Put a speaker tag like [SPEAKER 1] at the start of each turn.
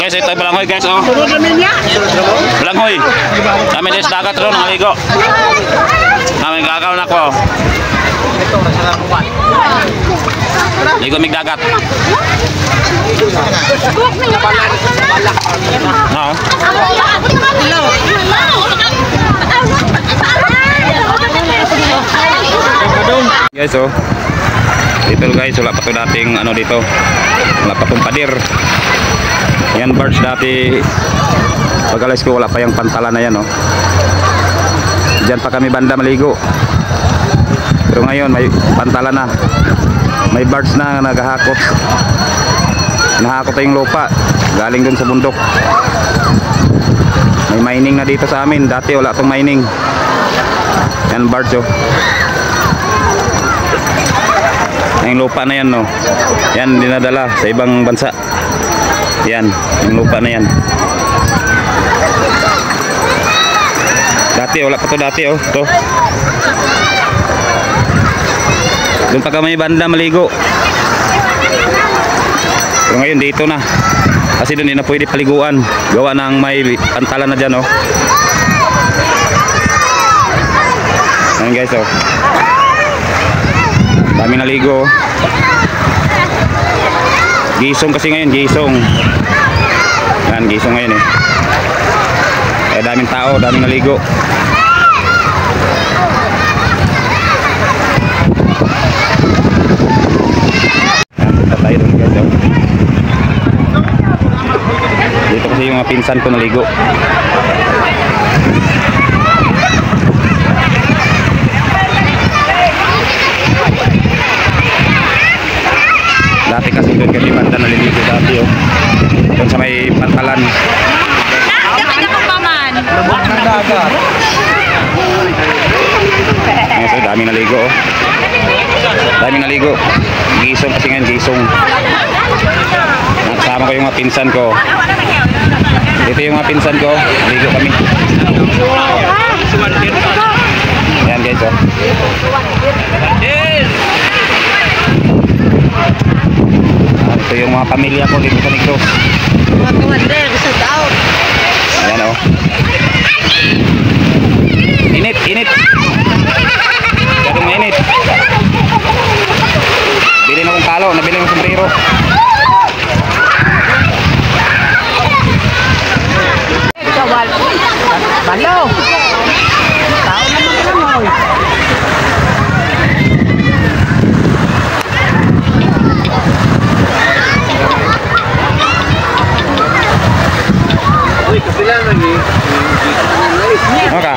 [SPEAKER 1] guys, ito ay balanghoy guys, oh. Balanghoy. Kami din sa dagat ron, naligo. Kami gagaw na ko. Ligo mig dagat. No. Guys, oh. Dito guys, wala pa to dating ano dito. Wala pa tong padir. Yan birds dati. Pag alas ko wala pa yung pantala na yan, oh. Diyan pa kami banda maligo. Pero ngayon may pantala na. May birds na naghahakot. Nahakot yung lupa. Galing dun sa bundok. May mining na dito sa amin. Dati wala tong mining. Yan birds, oh. Yung lupa na yan, no. Yan dinadala sa ibang bansa. Yan, yung lupa na yan. Dati wala pa to dati, oh. To. Doon pa kami banda maligo. Pero ngayon dito na. Kasi doon hindi na pwede paliguan. Gawa ng may pantalan na dyan, oh. Yan guys, oh. Daming naligo. Gisong kasi ngayon, gisong. Yan, gisong ngayon, eh. Kaya daming tao, daming naligo. Yan, punta tayo dun guys, oh. Dito kasi yung mga pinsan ko naligo. Dati kasi doon kami banda naliligo dati, oh. Doon sa may pantalan. Ngayon, so, daming naligo, oh. Daming naligo. Gisong kasi ngayon, gisong. Nakasama ko yung mga pinsan ko. Dito yung mga pinsan ko. Naligo kami. Yan guys, oh. Ito yung mga pamilya ko dito sa Negros. Ayan, oh. Init, init. Ganun mainit. Bili na kong palo, nabili ng sombrero.
[SPEAKER 2] Balo! Tao naman ka mo.
[SPEAKER 1] Maka.